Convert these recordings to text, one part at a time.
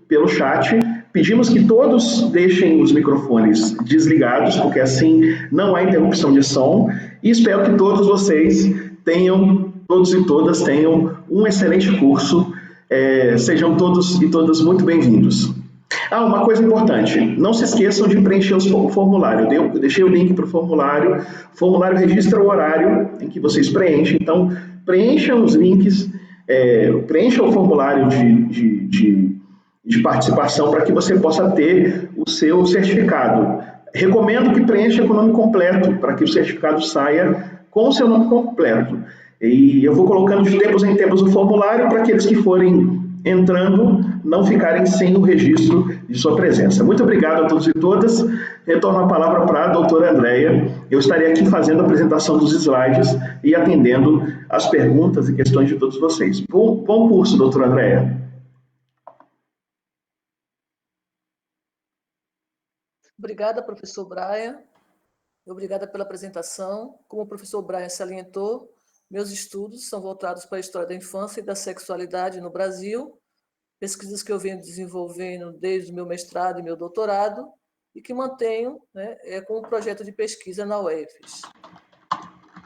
pelo chat. Pedimos que todos deixem os microfones desligados, porque assim não há interrupção de som. E espero que todos vocês tenham, todos e todas tenham um excelente curso. Sejam todos e todas muito bem-vindos. Uma coisa importante, não se esqueçam de preencher o formulário. Eu deixei o link para o formulário. O formulário registra o horário em que vocês preenchem, então preencham os links, preencham o formulário de participação para que você possa ter o seu certificado. Recomendo que preencha com o nome completo, para que o certificado saia com o seu nome completo. E eu vou colocando de tempos em tempos o formulário para aqueles que forem entrando não ficarem sem o registro de sua presença. Muito obrigado a todos e todas. Retorno a palavra para a doutora Andréia. Eu estarei aqui fazendo a apresentação dos slides e atendendo as perguntas e questões de todos vocês. Bom curso, doutora Andréia. Obrigada, professor Brian. Obrigada pela apresentação. Como o professor Brian salientou, meus estudos são voltados para a história da infância e da sexualidade no Brasil, pesquisas que eu venho desenvolvendo desde o meu mestrado e meu doutorado, e que mantenho com um projeto de pesquisa na UFES.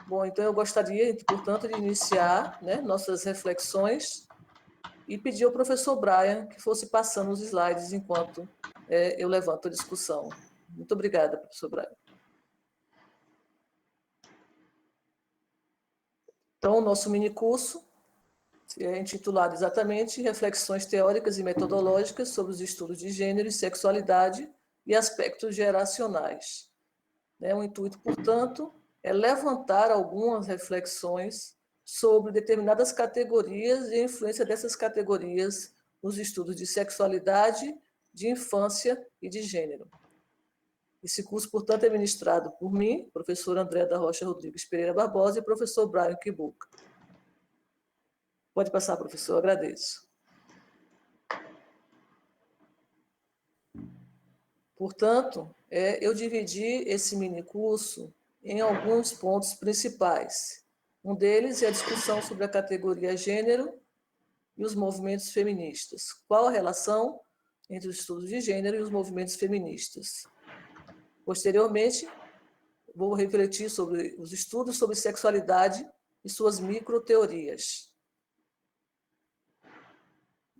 Bom, então eu gostaria, portanto, de iniciar nossas reflexões e pedir ao professor Brian que fosse passando os slides enquanto eu levanto a discussão. Muito obrigada, professor Brian. Então, o nosso minicurso é intitulado exatamente Reflexões Teóricas e Metodológicas sobre os Estudos de Gênero e Sexualidade e Aspectos Geracionais. O intuito, portanto, é levantar algumas reflexões sobre determinadas categorias e a influência dessas categorias nos estudos de sexualidade, de infância e de gênero. Esse curso, portanto, é ministrado por mim, professor André da Rocha Rodrigues Pereira Barbosa e professor Brian Kibuka. Pode passar, professor, agradeço. Portanto, eu dividi esse minicurso em alguns pontos principais. Um deles é a discussão sobre a categoria gênero e os movimentos feministas. Qual a relação entre os estudos de gênero e os movimentos feministas? Posteriormente, vou refletir sobre os estudos sobre sexualidade e suas microteorias.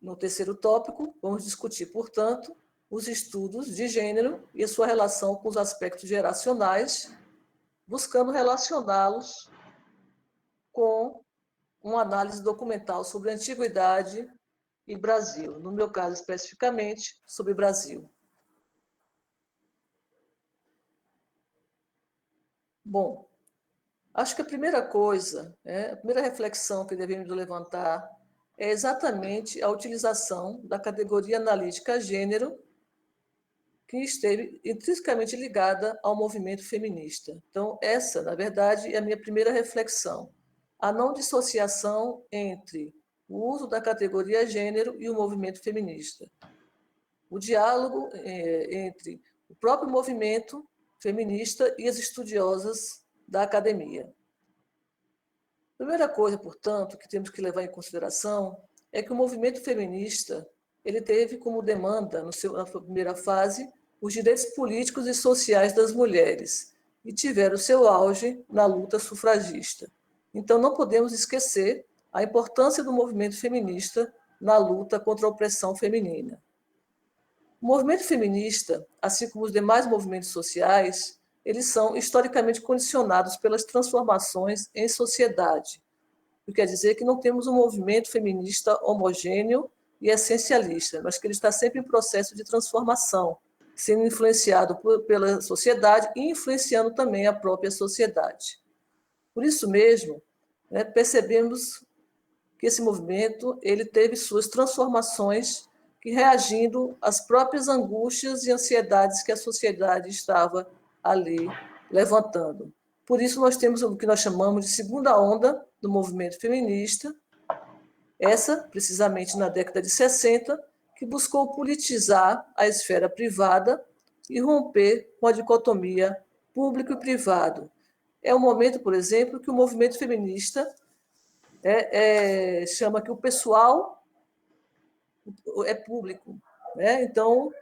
No terceiro tópico, vamos discutir, portanto, os estudos de gênero e sua relação com os aspectos geracionais, buscando relacioná-los com uma análise documental sobre a antiguidade e Brasil, no meu caso especificamente sobre Brasil. Bom, acho que a primeira coisa, a primeira reflexão que devemos levantar é exatamente a utilização da categoria analítica gênero, que esteve intrinsecamente ligada ao movimento feminista. Então, essa, na verdade, é a minha primeira reflexão. A não dissociação entre o uso da categoria gênero e o movimento feminista. O diálogo entre o próprio movimento feminista e as estudiosas da academia. A primeira coisa, portanto, que temos que levar em consideração é que o movimento feminista ele teve como demanda, na primeira fase, os direitos políticos e sociais das mulheres e tiveram seu auge na luta sufragista. Então, não podemos esquecer a importância do movimento feminista na luta contra a opressão feminina. O movimento feminista, assim como os demais movimentos sociais, eles são historicamente condicionados pelas transformações em sociedade. O que quer dizer que não temos um movimento feminista homogêneo e essencialista, mas que ele está sempre em processo de transformação, sendo influenciado pela sociedade e influenciando também a própria sociedade. Por isso mesmo, percebemos que esse movimento ele teve suas transformações que reagindo às próprias angústias e ansiedades que a sociedade estava ali levantando. Por isso, nós temos o que nós chamamos de segunda onda do movimento feminista, essa, precisamente na década de 60, que buscou politizar a esfera privada e romper com a dicotomia público e privado. É um momento, por exemplo, que o movimento feminista chama que o pessoal é público né? Então,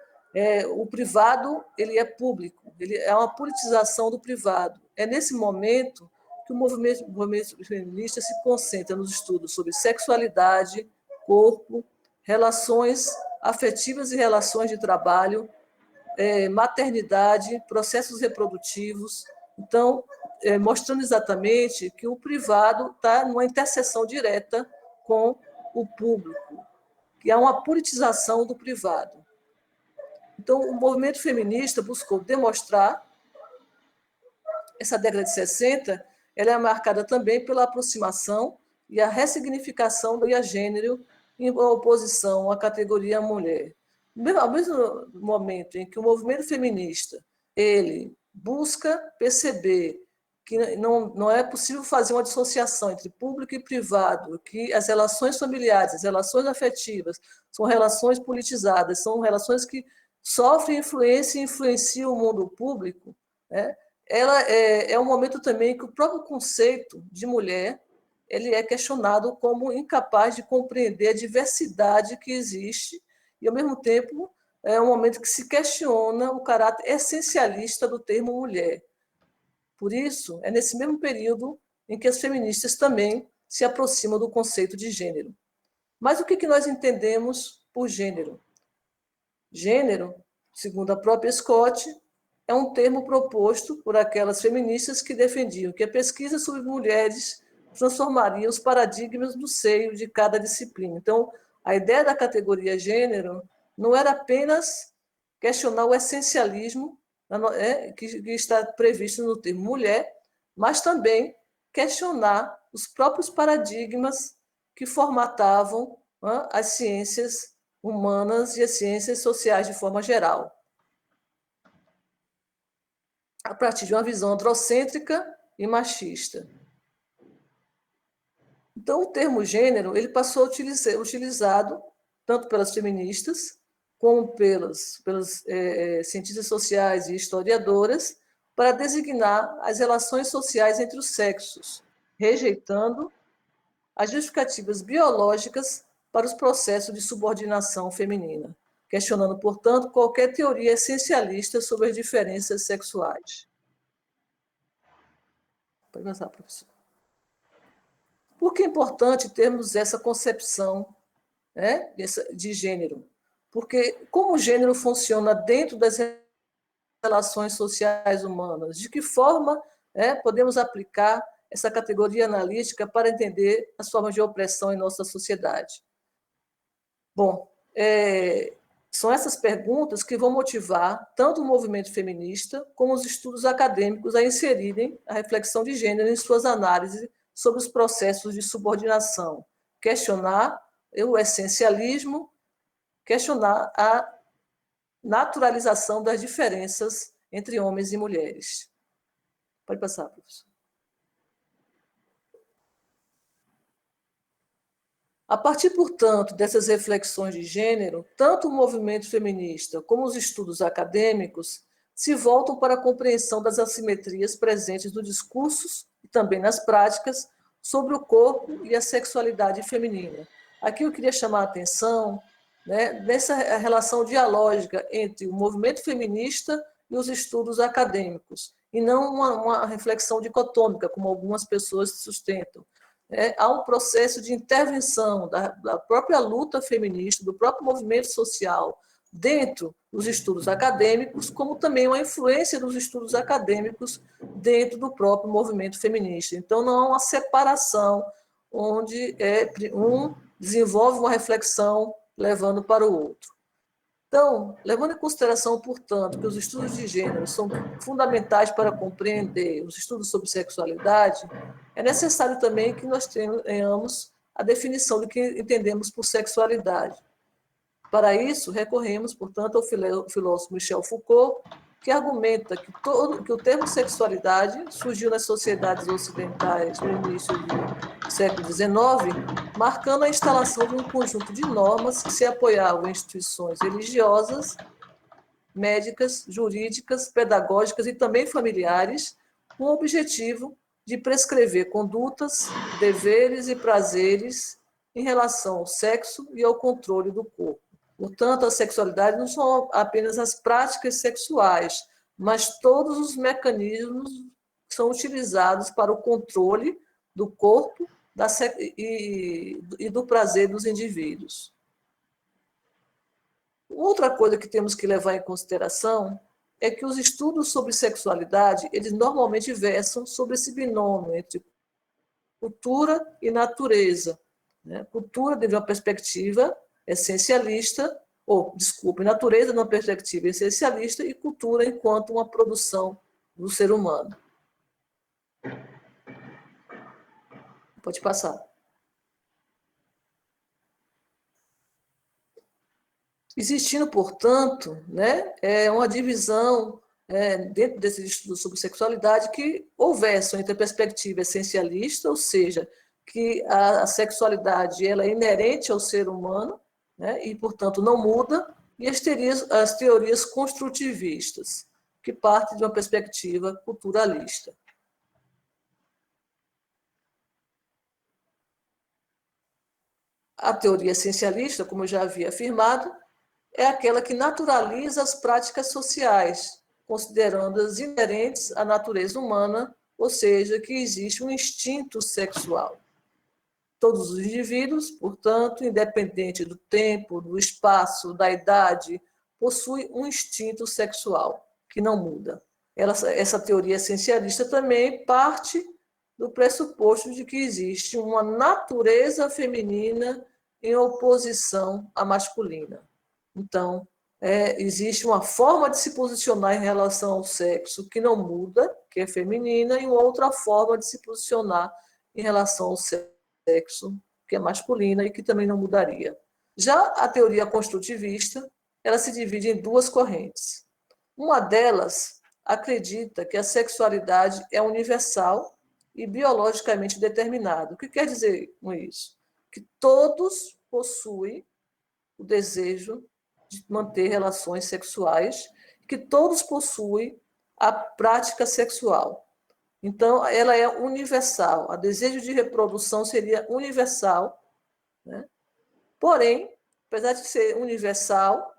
o privado ele é público, ele é uma politização do privado. É nesse momento que o movimento feminista se concentra nos estudos sobre sexualidade, corpo, relações afetivas e relações de trabalho, maternidade, processos reprodutivos. Então, mostrando exatamente que o privado está numa interseção direta com o público, que há uma politização do privado. Então, o movimento feminista buscou demonstrar, essa década de 60, ela é marcada também pela aproximação e a ressignificação do gênero em oposição à categoria mulher. Ao mesmo momento em que o movimento feminista ele busca perceber que não é possível fazer uma dissociação entre público e privado, que as relações familiares, as relações afetivas, são relações politizadas, são relações que sofrem influência e influenciam o mundo público, né? Ela é um momento também que o próprio conceito de mulher ele é questionado como incapaz de compreender a diversidade que existe e, ao mesmo tempo, é um momento que se questiona o caráter essencialista do termo mulher. Por isso, é nesse mesmo período em que as feministas também se aproximam do conceito de gênero. Mas o que nós entendemos por gênero? Gênero, segundo a própria Scott, é um termo proposto por aquelas feministas que defendiam que a pesquisa sobre mulheres transformaria os paradigmas no seio de cada disciplina. Então, a ideia da categoria gênero não era apenas questionar o essencialismo que está previsto no termo mulher, mas também questionar os próprios paradigmas que formatavam as ciências humanas e as ciências sociais de forma geral, a partir de uma visão androcêntrica e machista. Então, o termo gênero ele passou a ser utilizado tanto pelas feministas como pelas cientistas sociais e historiadoras para designar as relações sociais entre os sexos, rejeitando as justificativas biológicas para os processos de subordinação feminina, questionando, portanto, qualquer teoria essencialista sobre as diferenças sexuais. Pode começar, professor. Por que é importante termos essa concepção, né, de gênero? Porque como o gênero funciona dentro das relações sociais humanas? De que forma podemos aplicar essa categoria analítica para entender as formas de opressão em nossa sociedade? Bom, são essas perguntas que vão motivar tanto o movimento feminista como os estudos acadêmicos a inserirem a reflexão de gênero em suas análises sobre os processos de subordinação, questionar o essencialismo, questionar a naturalização das diferenças entre homens e mulheres. Pode passar, professor. A partir, portanto, dessas reflexões de gênero, tanto o movimento feminista como os estudos acadêmicos se voltam para a compreensão das assimetrias presentes nos discursos e também nas práticas sobre o corpo e a sexualidade feminina. Aqui eu queria chamar a atenção nessa relação dialógica entre o movimento feminista e os estudos acadêmicos, e não uma reflexão dicotômica, como algumas pessoas sustentam. Há um processo de intervenção da própria luta feminista, do próprio movimento social, dentro dos estudos acadêmicos, como também uma influência dos estudos acadêmicos dentro do próprio movimento feminista. Então, não há uma separação onde um desenvolve uma reflexão levando para o outro. Então, levando em consideração, portanto, que os estudos de gênero são fundamentais para compreender os estudos sobre sexualidade, é necessário também que nós tenhamos a definição do que entendemos por sexualidade. Para isso, recorremos, portanto, ao filósofo Michel Foucault, que argumenta que o termo sexualidade surgiu nas sociedades ocidentais no início do século XIX, marcando a instalação de um conjunto de normas que se apoiavam em instituições religiosas, médicas, jurídicas, pedagógicas e também familiares, com o objetivo de prescrever condutas, deveres e prazeres em relação ao sexo e ao controle do corpo. Portanto, a sexualidade não são apenas as práticas sexuais, mas todos os mecanismos que são utilizados para o controle do corpo e do prazer dos indivíduos. Outra coisa que temos que levar em consideração é que os estudos sobre sexualidade, eles normalmente versam sobre esse binômio entre cultura e natureza. Cultura desde uma perspectiva essencialista, natureza numa perspectiva essencialista e cultura enquanto uma produção do ser humano. Pode passar. Existindo, portanto, uma divisão dentro desse estudo sobre sexualidade que houvesse entre a perspectiva essencialista, ou seja, que a sexualidade ela é inerente ao ser humano, e, portanto, não muda, e as teorias construtivistas, que partem de uma perspectiva culturalista. A teoria essencialista, como eu já havia afirmado, é aquela que naturaliza as práticas sociais, considerando-as inerentes à natureza humana, ou seja, que existe um instinto sexual. Todos os indivíduos, portanto, independente do tempo, do espaço, da idade, possuem um instinto sexual que não muda. Essa teoria essencialista também parte do pressuposto de que existe uma natureza feminina em oposição à masculina. Então, existe uma forma de se posicionar em relação ao sexo que não muda, que é feminina, e uma outra forma de se posicionar em relação ao sexo, que é masculina e que também não mudaria. Já a teoria construtivista, ela se divide em duas correntes. Uma delas acredita que a sexualidade é universal e biologicamente determinada. O que quer dizer com isso? Que todos possuem o desejo de manter relações sexuais, que todos possuem a prática sexual. Então, ela é universal. O desejo de reprodução seria universal, Porém, apesar de ser universal,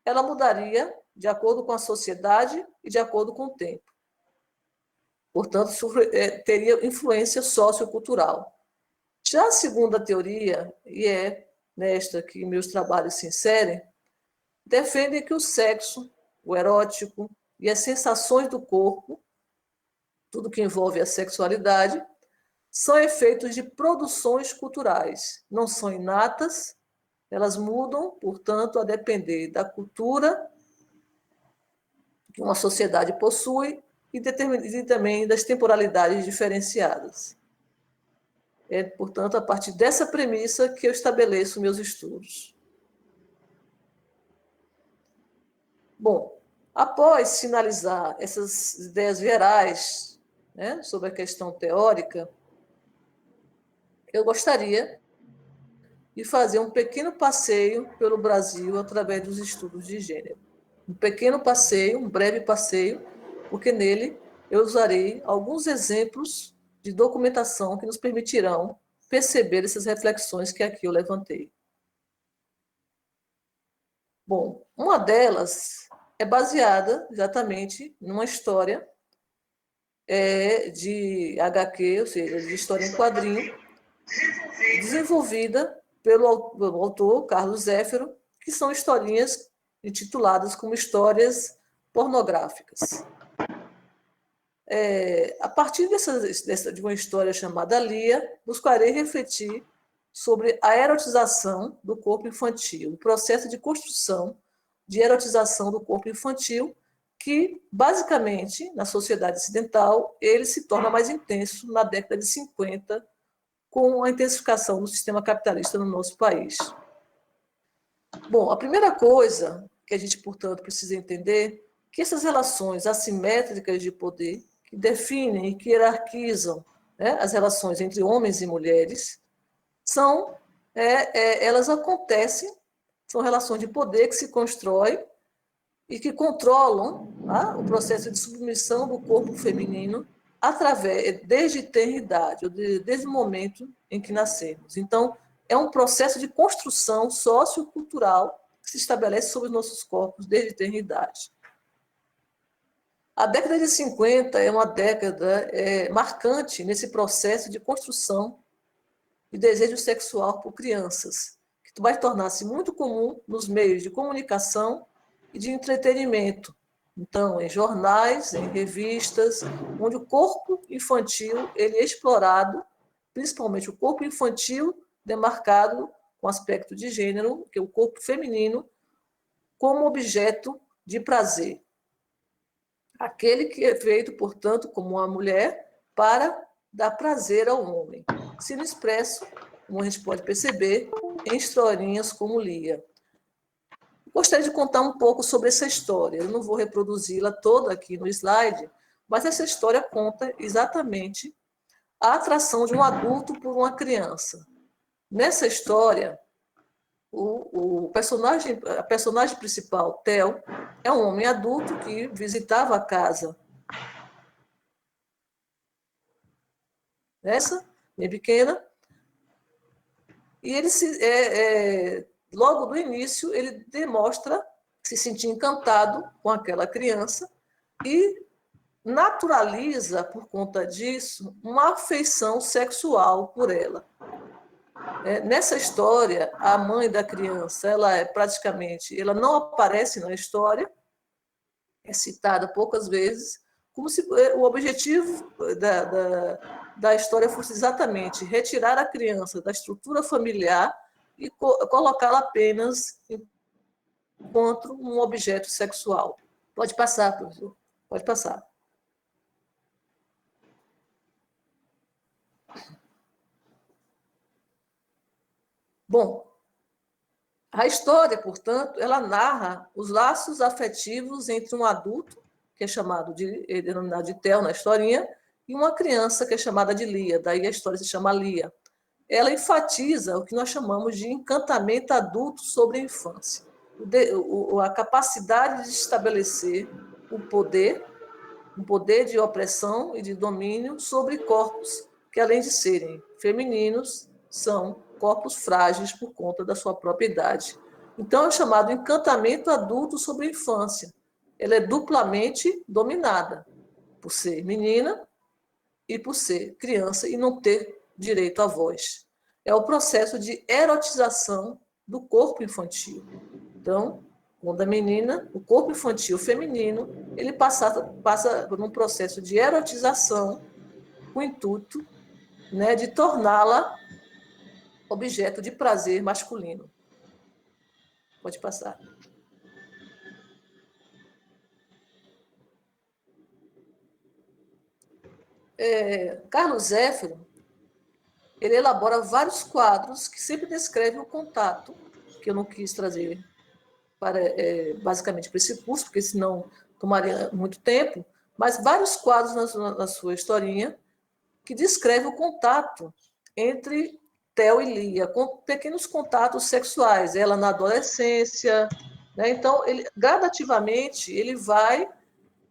ela mudaria de acordo com a sociedade e de acordo com o tempo. Portanto, teria influência sociocultural. Já a segunda teoria, e é nesta que meus trabalhos se inserem, defende que o sexo, o erótico e as sensações do corpo, tudo que envolve a sexualidade, são efeitos de produções culturais, não são inatas, elas mudam, portanto, a depender da cultura que uma sociedade possui e também das temporalidades diferenciadas. É, portanto, a partir dessa premissa que eu estabeleço meus estudos. Bom, após finalizar essas ideias gerais, sobre a questão teórica, eu gostaria de fazer um pequeno passeio pelo Brasil através dos estudos de gênero. Um pequeno passeio, um breve passeio, porque nele eu usarei alguns exemplos de documentação que nos permitirão perceber essas reflexões que aqui eu levantei. Bom, uma delas é baseada exatamente numa história de HQ, ou seja, de história em quadrinho, desenvolvida pelo autor Carlos Zéfiro, que são historinhas intituladas como histórias pornográficas. A partir de uma história chamada Lia, buscarei refletir sobre a erotização do corpo infantil, o processo de construção de erotização do corpo infantil, que, basicamente, na sociedade ocidental, ele se torna mais intenso na década de 50, com a intensificação do sistema capitalista no nosso país. Bom, a primeira coisa que a gente, portanto, precisa entender é que essas relações assimétricas de poder, que definem e que hierarquizam as relações entre homens e mulheres, elas acontecem, são relações de poder que se constroem e que controlam o processo de submissão do corpo feminino desde tenra idade, desde o momento em que nascemos. Então, é um processo de construção sociocultural que se estabelece sobre os nossos corpos desde a eternidade. A década de 50 é uma década marcante nesse processo de construção de desejo sexual por crianças, que vai tornar-se muito comum nos meios de comunicação e de entretenimento. Então, em jornais, em revistas, onde o corpo infantil ele é explorado, principalmente o corpo infantil demarcado com aspecto de gênero, que é o corpo feminino, como objeto de prazer. Aquele que é feito, portanto, como uma mulher para dar prazer ao homem, sendo expresso, como a gente pode perceber, em historinhas como Lia. Gostaria de contar um pouco sobre essa história. Eu não vou reproduzi-la toda aqui no slide, mas essa história conta exatamente a atração de um adulto por uma criança. Nessa história, a personagem principal, Theo, é um homem adulto que visitava a casa essa, bem pequena, e ele logo no início ele demonstra se sentir encantado com aquela criança e naturaliza, por conta disso, uma afeição sexual por ela. Nessa história, a mãe da criança, ela não aparece na história, é citada poucas vezes, como se o objetivo da história fosse exatamente retirar a criança da estrutura familiar e colocá-la apenas enquanto um objeto sexual. Pode passar, professor. Pode passar. Bom, a história, portanto, ela narra os laços afetivos entre um adulto, que é denominado de Theo na historinha, e uma criança que é chamada de Lia, daí a história se chama Lia. Ela enfatiza o que nós chamamos de encantamento adulto sobre a infância, a capacidade de estabelecer um poder de opressão e de domínio sobre corpos que, além de serem femininos, são corpos frágeis por conta da sua própria idade. Então, é chamado encantamento adulto sobre a infância. Ela é duplamente dominada, por ser menina e por ser criança e não ter direito à voz. É o processo de erotização do corpo infantil. Então, quando a menina, o corpo infantil feminino, ele passa por um processo de erotização com o intuito, né, de torná-la objeto de prazer masculino. Pode passar. Carlos Zéfiro, ele elabora vários quadros que sempre descrevem o contato, que eu não quis trazer basicamente para esse curso, porque senão tomaria muito tempo, mas vários quadros na sua historinha que descrevem o contato entre Theo e Lia, com pequenos contatos sexuais, ela na adolescência, né? Então, gradativamente, ele vai,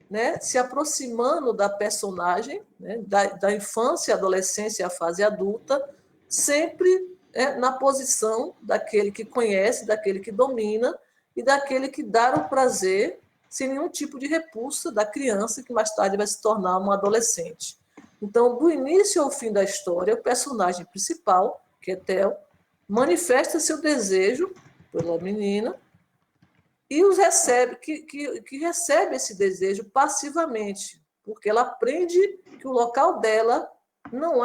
né, se aproximando da personagem, né, da infância, adolescência, a fase adulta, sempre na posição daquele que conhece, daquele que domina e daquele que dá o prazer sem nenhum tipo de repulsa da criança que mais tarde vai se tornar uma adolescente. Então, do início ao fim da história, o personagem principal, que é Theo, manifesta seu desejo pela menina e que recebe esse desejo passivamente, porque ela aprende que o local dela não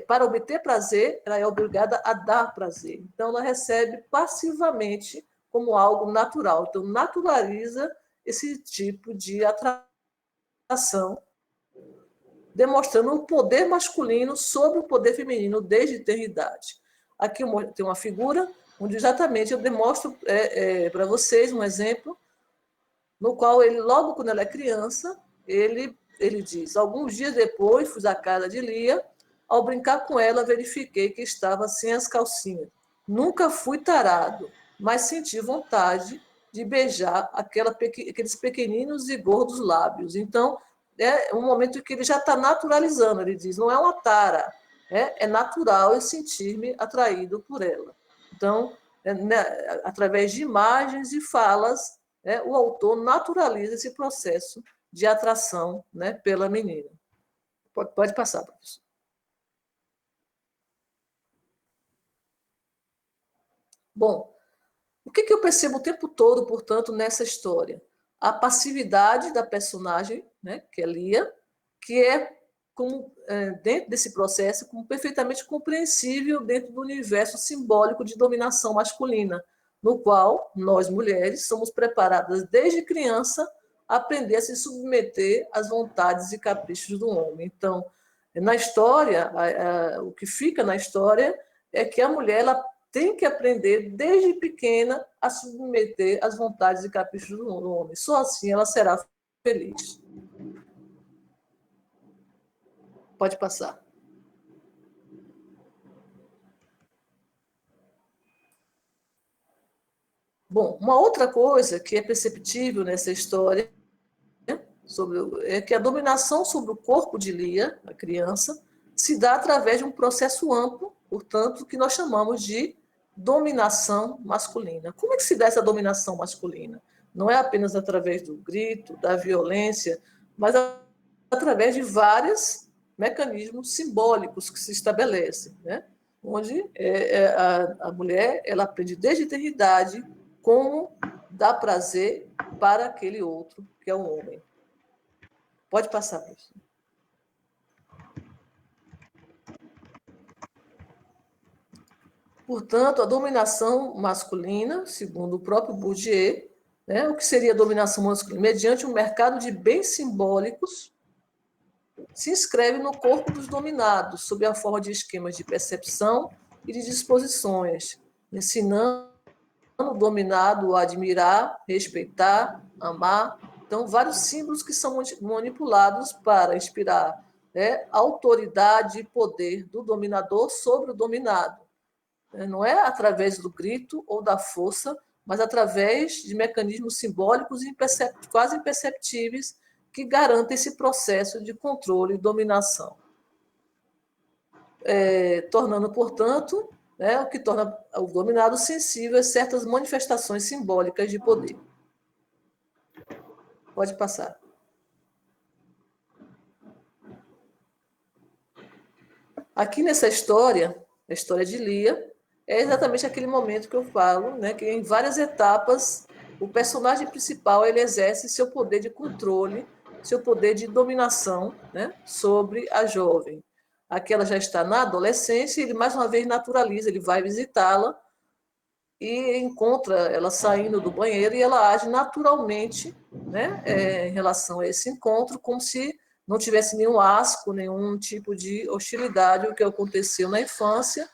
para obter prazer, ela é obrigada a dar prazer. Então, ela recebe passivamente como algo natural. Então, naturaliza esse tipo de atração, demonstrando o poder masculino sobre o poder feminino desde a eternidade. Aqui tem uma figura onde exatamente eu demonstro para vocês um exemplo no qual ele, logo quando ela é criança, ele diz: alguns dias depois fui à casa de Lia, ao brincar com ela verifiquei que estava sem as calcinhas. Nunca fui tarado, mas senti vontade de beijar aqueles pequeninos e gordos lábios. Então, é um momento que ele já está naturalizando, ele diz, não é uma tara, é natural eu sentir-me atraído por ela. Então, né, através de imagens e falas, né, o autor naturaliza esse processo de atração, né, pela menina. Pode passar, professor. Bom, o que eu percebo o tempo todo, portanto, nessa história? A passividade da personagem, né, que é Lia, que é, dentro desse processo, como perfeitamente compreensível dentro do universo simbólico de dominação masculina, no qual nós, mulheres, somos preparadas desde criança a aprender a se submeter às vontades e caprichos do homem. Então, na história, o que fica na história é que a mulher ela tem que aprender desde pequena a submeter às vontades e caprichos do homem. Só assim ela será feliz. Pode passar. Bom, uma outra coisa que é perceptível nessa história é que a dominação sobre o corpo de Lia, a criança, se dá através de um processo amplo, portanto, que nós chamamos de dominação masculina. Como é que se dá essa dominação masculina? Não é apenas através do grito, da violência, mas através de vários mecanismos simbólicos que se estabelecem, né? Onde a mulher ela aprende desde a eternidade como dar prazer para aquele outro, que é o homem. Pode passar, professor. Portanto, a dominação masculina, segundo o próprio Bourdieu, né, o que seria a dominação masculina? Mediante um mercado de bens simbólicos, se inscreve no corpo dos dominados, sob a forma de esquemas de percepção e de disposições, ensinando o dominado a admirar, respeitar, amar. Então, vários símbolos que são manipulados para inspirar, né, autoridade e poder do dominador sobre o dominado. Não é através do grito ou da força, mas através de mecanismos simbólicos quase imperceptíveis que garantem esse processo de controle e dominação. Tornando, portanto, né, o que torna o dominado sensível a certas manifestações simbólicas de poder. Pode passar. Aqui nessa história, a história de Lia, é exatamente aquele momento que eu falo, né, que em várias etapas o personagem principal ele exerce seu poder de controle, seu poder de dominação, né, sobre a jovem. Aqui ela já está na adolescência e ele mais uma vez naturaliza, ele vai visitá-la e encontra ela saindo do banheiro e ela age naturalmente, né, em relação a esse encontro, como se não tivesse nenhum asco, nenhum tipo de hostilidade, o que aconteceu na infância,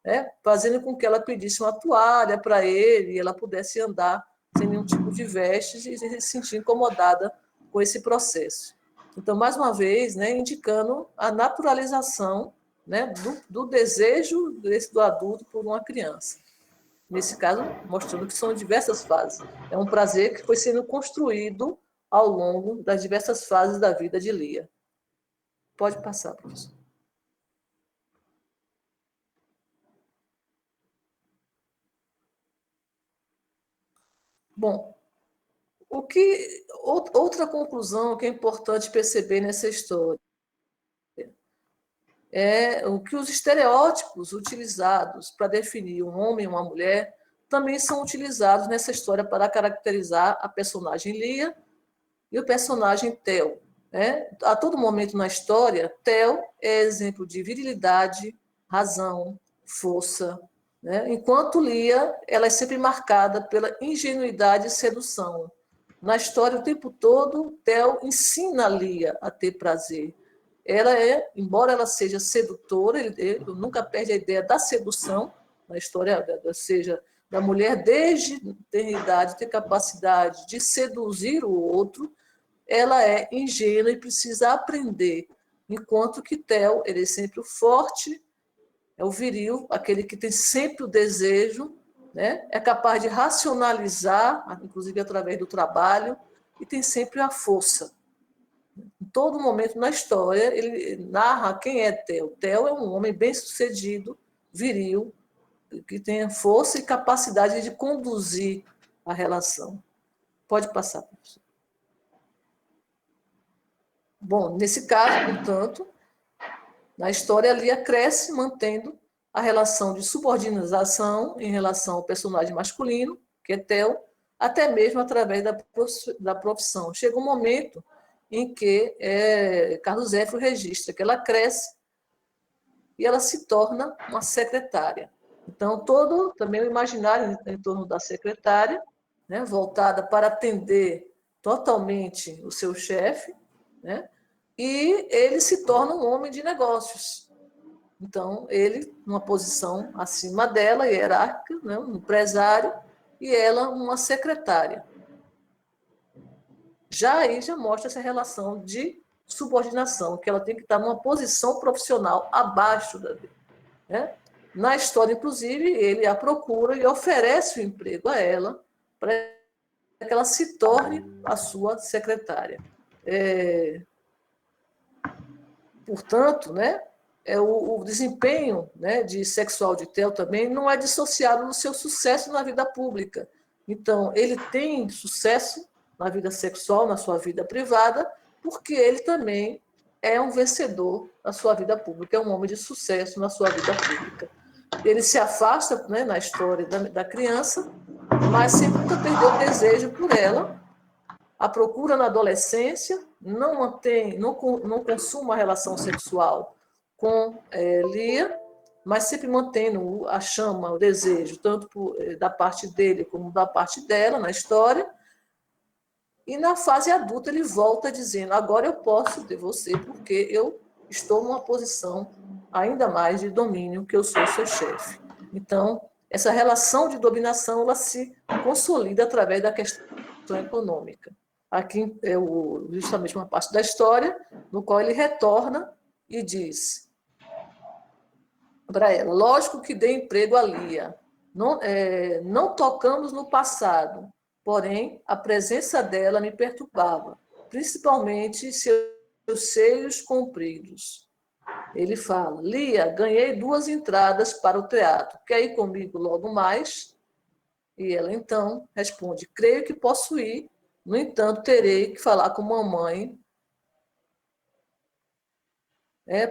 né, fazendo com que ela pedisse uma toalha para ele e ela pudesse andar sem nenhum tipo de vestes e se sentir incomodada com esse processo. Então, mais uma vez, né, indicando a naturalização, né, do desejo do adulto por uma criança. Nesse caso, mostrando que são diversas fases. É um prazer que foi sendo construído ao longo das diversas fases da vida de Lia. Pode passar, professor. Bom, outra conclusão que é importante perceber nessa história é o que os estereótipos utilizados para definir um homem e uma mulher também são utilizados nessa história para caracterizar a personagem Lia e o personagem Theo. Né? A todo momento na história, Theo é exemplo de virilidade, razão, força, né? Enquanto Lia ela é sempre marcada pela ingenuidade e sedução. Na história, o tempo todo, Theo ensina Lia a ter prazer. Ela embora ela seja sedutora, ele nunca perde a ideia da sedução, na história, seja da mulher, desde a eternidade, ter capacidade de seduzir o outro, ela é ingênua e precisa aprender. Enquanto que Theo, ele é sempre o forte, é o viril, aquele que tem sempre o desejo, né? É capaz de racionalizar, inclusive através do trabalho, e tem sempre a força. Em todo momento na história, ele narra quem é Theo. Theo é um homem bem-sucedido, viril, que tenha força e capacidade de conduzir a relação. Pode passar, professor. Bom, nesse caso, portanto, na história, Lia cresce mantendo a relação de subordinação em relação ao personagem masculino, que é Theo, até mesmo através da profissão. Chega um momento em que Carlos Zéfiro registra que ela cresce e ela se torna uma secretária. Então, todo também o imaginário em torno da secretária, né, voltada para atender totalmente o seu chefe, né, e ele se torna um homem de negócios. Então, ele, numa posição acima dela, hierárquica, né, um empresário, e ela, uma secretária. Já aí já mostra essa relação de subordinação, que ela tem que estar numa posição profissional abaixo da dele. Né? Na história, inclusive, ele a procura e oferece o emprego a ela para que ela se torne a sua secretária. Portanto, né, o desempenho, né, de sexual de Theo também não é dissociado do seu sucesso na vida pública. Então, ele tem sucesso na vida sexual, na sua vida privada, porque ele também é um vencedor na sua vida pública, é um homem de sucesso na sua vida pública. Ele se afasta, né, na história da criança, mas sempre nunca perdeu o desejo por ela, a procura na adolescência, não consuma a relação sexual com Lia, mas sempre mantendo a chama, o desejo, tanto da parte dele como da parte dela na história. E na fase adulta ele volta dizendo: agora eu posso ter você, porque eu estou numa posição ainda mais de domínio, que eu sou seu chefe. Então, essa relação de dominação ela se consolida através da questão econômica. Aqui é justamente uma parte da história no qual ele retorna e diz para ela: lógico que dei emprego a Lia, não tocamos no passado, porém a presença dela me perturbava, principalmente seus seios compridos. Ele fala: Lia, ganhei 2 entradas para o teatro, quer ir comigo logo mais? E ela então responde: creio que posso ir, no entanto terei que falar com mamãe.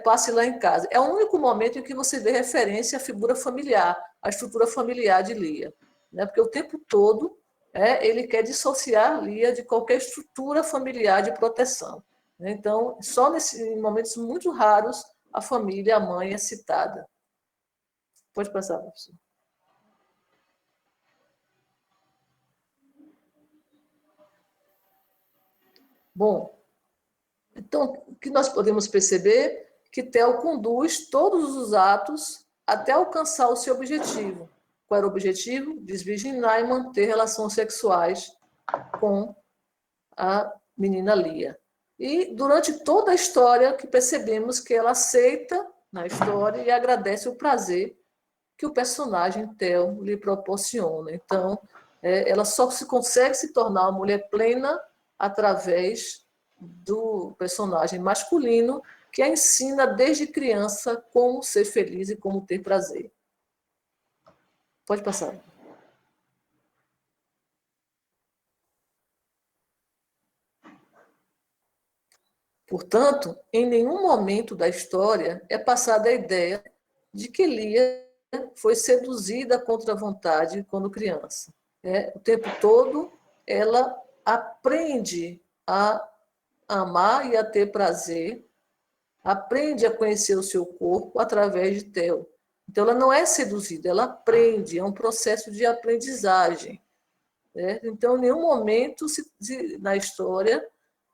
Passe lá em casa. É o único momento em que você vê referência à figura familiar, à estrutura familiar de Lia. Né? Porque o tempo todo ele quer dissociar Lia de qualquer estrutura familiar de proteção. Né? Então, só em momentos muito raros, a família, a mãe é citada. Pode passar, professor. Bom, então, o que nós podemos perceber? Que Theo conduz todos os atos até alcançar o seu objetivo. Qual era o objetivo? Desvirginar e manter relações sexuais com a menina Lia. E durante toda a história que percebemos que ela aceita na história e agradece o prazer que o personagem Theo lhe proporciona. Então, ela só consegue se tornar uma mulher plena através do personagem masculino que a ensina desde criança como ser feliz e como ter prazer. Pode passar. Portanto, em nenhum momento da história é passada a ideia de que Lia foi seduzida contra a vontade quando criança. O tempo todo ela aprende a amar e a ter prazer, aprende a conhecer o seu corpo através de Theo. Então, ela não é seduzida, ela aprende, é um processo de aprendizagem. Né? Então, em nenhum momento na história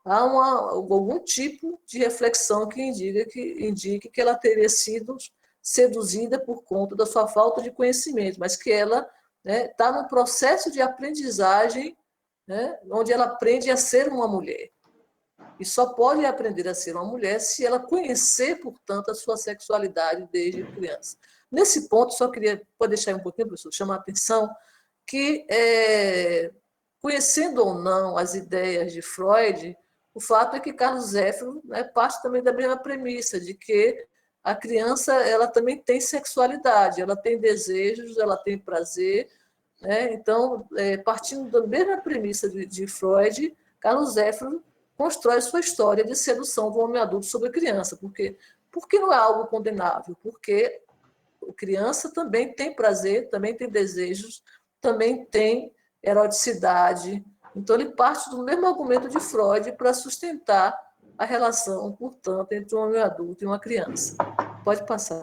há algum tipo de reflexão que indique que ela teria sido seduzida por conta da sua falta de conhecimento, mas que ela está num processo de aprendizagem, né, onde ela aprende a ser uma mulher. E só pode aprender a ser uma mulher se ela conhecer, portanto, a sua sexualidade desde criança. Nesse ponto, só queria, pode deixar um pouquinho, professor, chamar a atenção, que, conhecendo ou não as ideias de Freud, o fato é que Carlos Zéfiro parte também da mesma premissa, de que a criança ela também tem sexualidade, ela tem desejos, ela tem prazer, né? Então, partindo da mesma premissa de Freud, Carlos Zéfiro constrói sua história de sedução do homem adulto sobre a criança. Por que não é algo condenável? Porque a criança também tem prazer, também tem desejos, também tem eroticidade. Então, ele parte do mesmo argumento de Freud para sustentar a relação, portanto, entre um homem adulto e uma criança. Pode passar.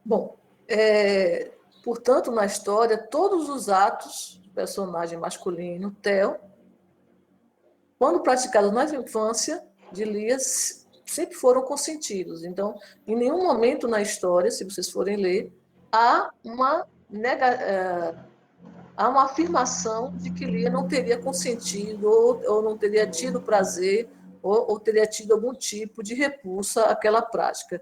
Bom, portanto, na história, todos os atos do personagem masculino, Theo, quando praticados na infância de Lia, sempre foram consentidos. Então, em nenhum momento na história, se vocês forem ler, há uma afirmação de que Lia não teria consentido ou não teria tido prazer ou teria tido algum tipo de repulsa àquela prática.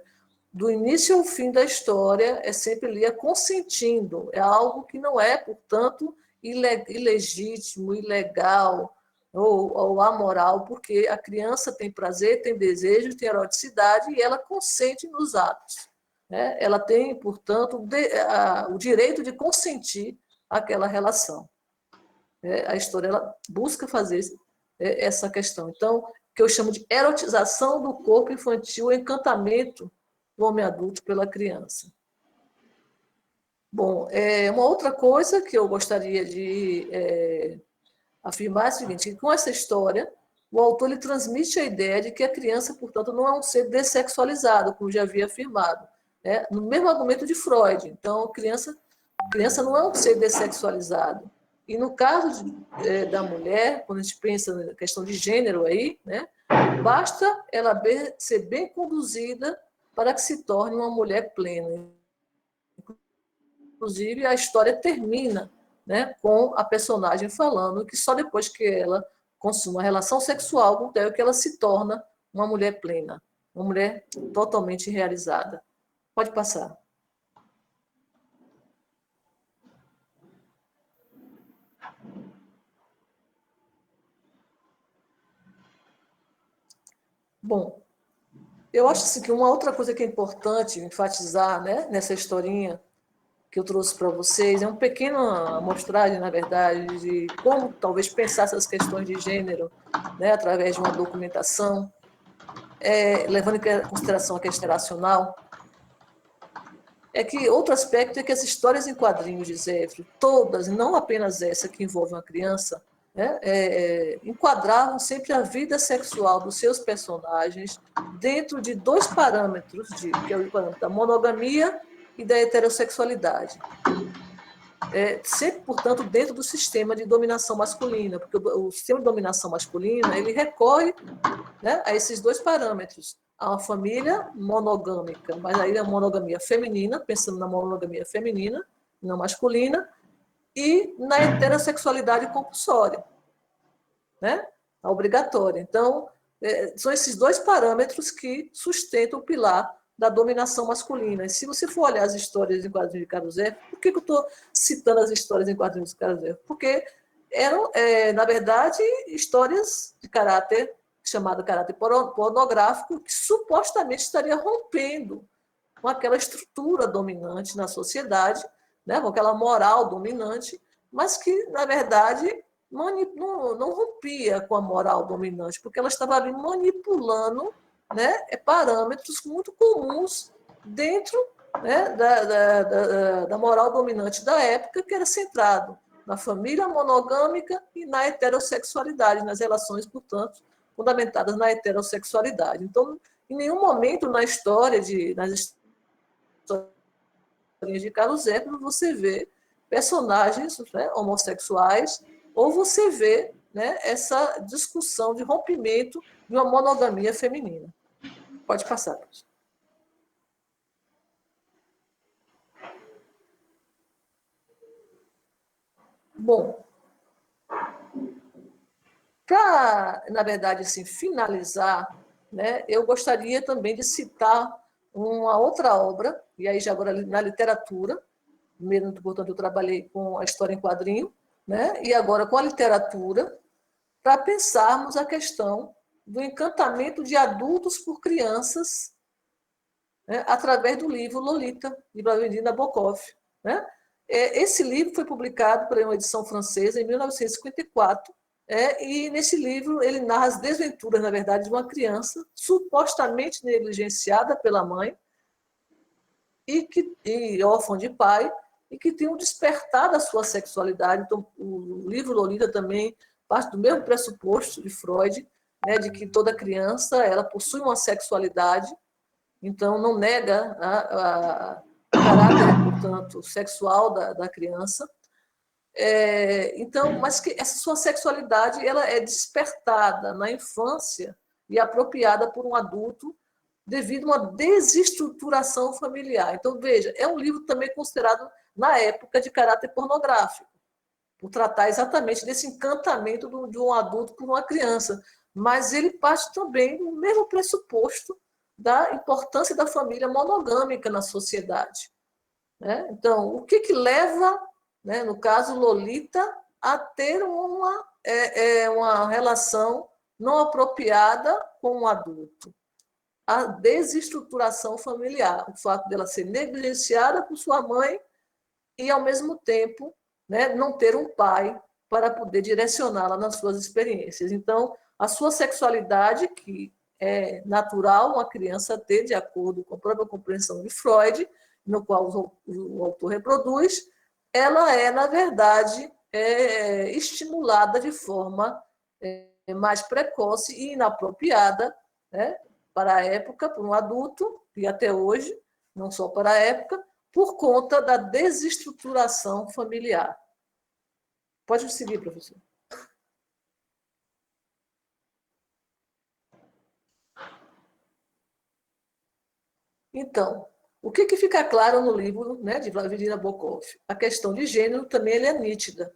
Do início ao fim da história, é sempre Lia consentindo. É algo que não é, portanto, ilegítimo, ilegal ou amoral, porque a criança tem prazer, tem desejo, tem eroticidade e ela consente nos atos. Né? Ela tem, portanto, o direito de consentir aquela relação. A história ela busca fazer essa questão. Então, que eu chamo de erotização do corpo infantil, o encantamento do homem adulto pela criança. Bom, uma outra coisa que eu gostaria de afirmar é o seguinte, que com essa história, o autor ele transmite a ideia de que a criança, portanto, não é um ser dessexualizado, como já havia afirmado, né? No mesmo argumento de Freud. Então, a criança não é um ser dessexualizado. E no caso da mulher, quando a gente pensa na questão de gênero aí, né, basta ela ser bem conduzida para que se torne uma mulher plena. Inclusive, a história termina, né, com a personagem falando que só depois que ela consuma uma relação sexual com o Theo que ela se torna uma mulher plena, uma mulher totalmente realizada. Pode passar. Bom, eu acho assim, que uma outra coisa que é importante enfatizar, né, nessa historinha que eu trouxe para vocês é uma pequena amostragem, na verdade, de como talvez pensar essas questões de gênero, né, através de uma documentação, levando em consideração a questão geracional. É que outro aspecto é que as histórias em quadrinhos de Zéfiro, todas, não apenas essa que envolve uma criança, né, enquadravam sempre a vida sexual dos seus personagens dentro de dois parâmetros, que é o parâmetro da monogamia e da heterossexualidade. Sempre, portanto, dentro do sistema de dominação masculina, porque o sistema de dominação masculina ele recorre, né, a esses dois parâmetros. Há uma família monogâmica, mas aí é a monogamia feminina, pensando na monogamia feminina, não masculina, e na heterossexualidade compulsória, né? A obrigatória. Então, são esses dois parâmetros que sustentam o pilar da dominação masculina. E se você for olhar as histórias em quadrinhos de Carlos Zéfiro, por que eu estou citando as histórias em quadrinhos de Carlos Zéfiro? Porque eram, na verdade, histórias de caráter, chamado caráter pornográfico, que supostamente estaria rompendo com aquela estrutura dominante na sociedade, né, com aquela moral dominante, mas que, na verdade, não rompia com a moral dominante, porque ela estava ali manipulando, né, parâmetros muito comuns dentro, né, da moral dominante da época, que era centrado na família monogâmica e na heterossexualidade, nas relações, portanto, fundamentadas na heterossexualidade. Então, em nenhum momento nas histórias de Carlos Zéfiro você vê personagens, né, homossexuais, ou você vê, né, essa discussão de rompimento de uma monogamia feminina. Pode passar. Bom, para, na verdade, assim, finalizar, né, eu gostaria também de citar uma outra obra, e aí já agora na literatura, Primeiro, portanto, eu trabalhei com a história em quadrinho, né? E agora com a literatura, para pensarmos a questão do encantamento de adultos por crianças, né? Através do livro Lolita, de Vladimir Nabokov, né? Esse livro foi publicado por uma edição francesa em 1954, e nesse livro ele narra as desventuras, na verdade, de uma criança supostamente negligenciada pela mãe e órfã de pai, e que tem um despertar da sua sexualidade. Então, o livro Lolita também parte do mesmo pressuposto de Freud, né, de que toda criança ela possui uma sexualidade, então não nega o caráter, portanto, sexual da criança. Então, mas que essa sua sexualidade ela é despertada na infância e apropriada por um adulto devido a uma desestruturação familiar. Então, veja, é um livro também considerado, na época, de caráter pornográfico, por tratar exatamente desse encantamento de um adulto por uma criança. Mas ele parte também do mesmo pressuposto da importância da família monogâmica na sociedade. Né? Então, o que leva, né, no caso Lolita, a ter uma relação não apropriada com um adulto? A desestruturação familiar, o fato dela ser negligenciada por sua mãe e, ao mesmo tempo, né, não ter um pai para poder direcioná-la nas suas experiências. Então, a sua sexualidade, que é natural uma criança ter, de acordo com a própria compreensão de Freud, no qual o autor reproduz, ela é, na verdade, estimulada de forma mais precoce e inapropriada, né, para a época, por um adulto, e até hoje, não só para a época, por conta da desestruturação familiar. Pode seguir, professor. Então, o que fica claro no livro, né, de Vladimir Nabokov? A questão de gênero também ele é nítida.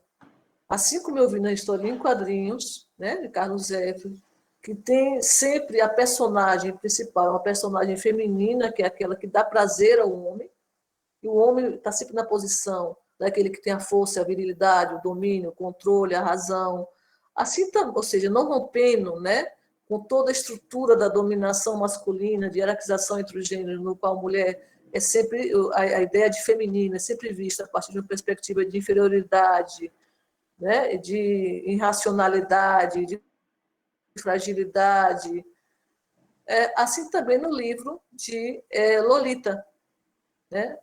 Assim como eu vi na História em Quadrinhos, né, de Carlos Zeffirelli, que tem sempre a personagem principal, uma personagem feminina, que é aquela que dá prazer ao homem, e o homem está sempre na posição daquele que tem a força, a virilidade, o domínio, o controle, a razão. Assim, ou seja, não rompendo, né, com toda a estrutura da dominação masculina, de hierarquização entre os gêneros, no qual a mulher é sempre, a ideia de feminina é sempre vista a partir de uma perspectiva de inferioridade, né, de irracionalidade, de fragilidade. Assim também no livro de Lolita, né?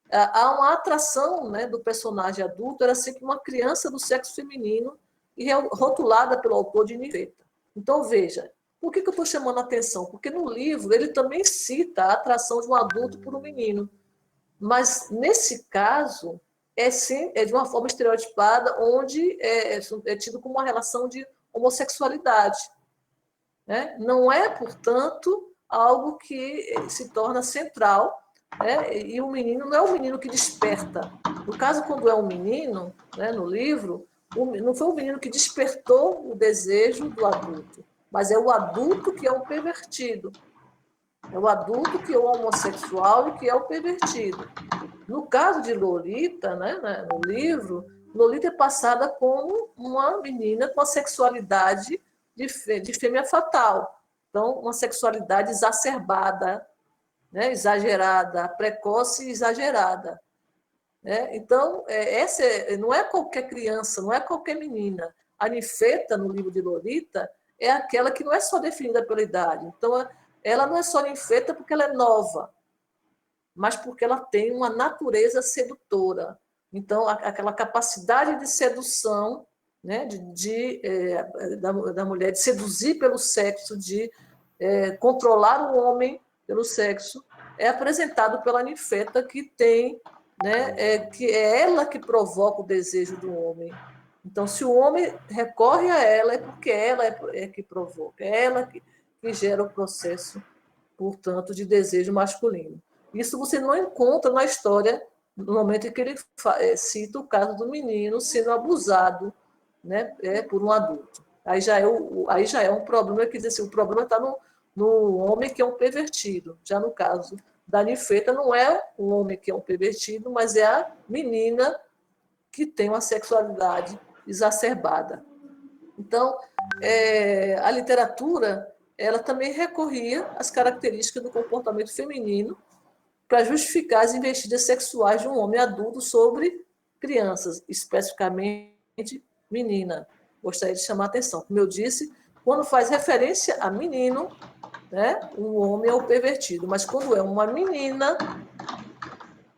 Há uma atração, né, do personagem adulto, era sempre uma criança do sexo feminino e rotulada pelo autor de ninfeta. Então, veja, por que eu estou chamando a atenção? Porque no livro ele também cita a atração de um adulto por um menino. Mas, nesse caso, é de uma forma estereotipada, onde é tido como uma relação de homossexualidade. Né? Não é, portanto, algo que se torna central, né? E o menino não é o menino que desperta. No caso, quando é um menino, né, no livro, não foi o menino que despertou o desejo do adulto, mas é o adulto que é um pervertido. É o adulto que é o homossexual e que é o pervertido. No caso de Lolita, né, no livro, Lolita é passada como uma menina com a sexualidade de fêmea fatal. Então, uma sexualidade exacerbada, né, exagerada, precoce e exagerada. Né? Então, essa não é qualquer criança, não é qualquer menina. A ninfeta, no livro de Lolita, é aquela que não é só definida pela idade. Então, ela não é só ninfeta porque ela é nova, mas porque ela tem uma natureza sedutora. Então, aquela capacidade de sedução, né, da mulher, de seduzir pelo sexo, de controlar o homem pelo sexo, é apresentado pela ninfeta, que tem, né, que é ela que provoca o desejo do homem. Então, se o homem recorre a ela, é porque ela é que provoca, é ela que gera o processo, portanto, de desejo masculino. Isso você não encontra na história no momento em que ele cita o caso do menino sendo abusado, né, por um adulto. Aí já é um problema, que diz assim, o problema está no homem que é um pervertido, já no caso da ninfeta não é o homem que é um pervertido, mas é a menina que tem uma sexualidade exacerbada. Então, a literatura ela também recorria às características do comportamento feminino para justificar as investidas sexuais de um homem adulto sobre crianças, especificamente menina. Gostaria de chamar a atenção. Como eu disse, quando faz referência a menino, né, o homem é o pervertido, mas quando é uma menina,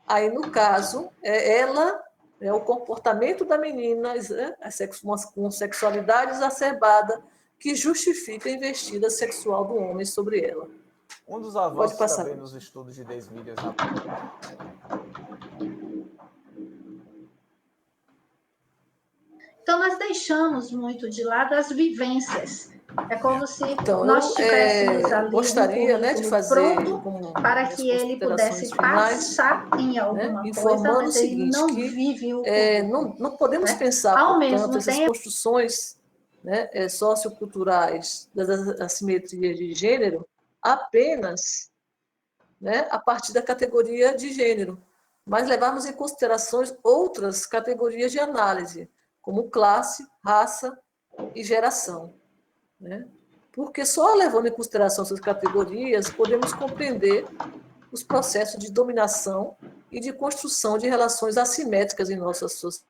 aí no caso, ela é o comportamento da menina, né, com sexualidade exacerbada, que justifica a investida sexual do homem sobre ela. Um dos avanços também nos estudos de desmídias na... Então, nós deixamos muito de lado as vivências. É como se nós tivéssemos ali gostaria, um né, de fazer pronto para que ele pudesse passar em alguma coisa, mas ele não vive o não podemos pensar, portanto, essas construções, né, socioculturais das assimetrias de gênero apenas, né, a partir da categoria de gênero, mas levarmos em considerações outras categorias de análise, como classe, raça e geração. Né? Porque só levando em consideração essas categorias podemos compreender os processos de dominação e de construção de relações assimétricas em nossas sociedades.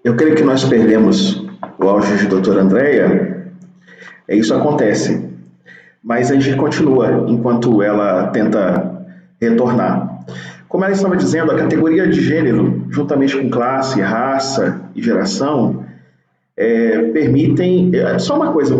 Eu creio que nós perdemos o áudio de doutora Andréia. Isso acontece, mas a gente continua enquanto ela tenta retornar. Como ela estava dizendo, a categoria de gênero, juntamente com classe, raça e geração, permitem... Só uma coisa,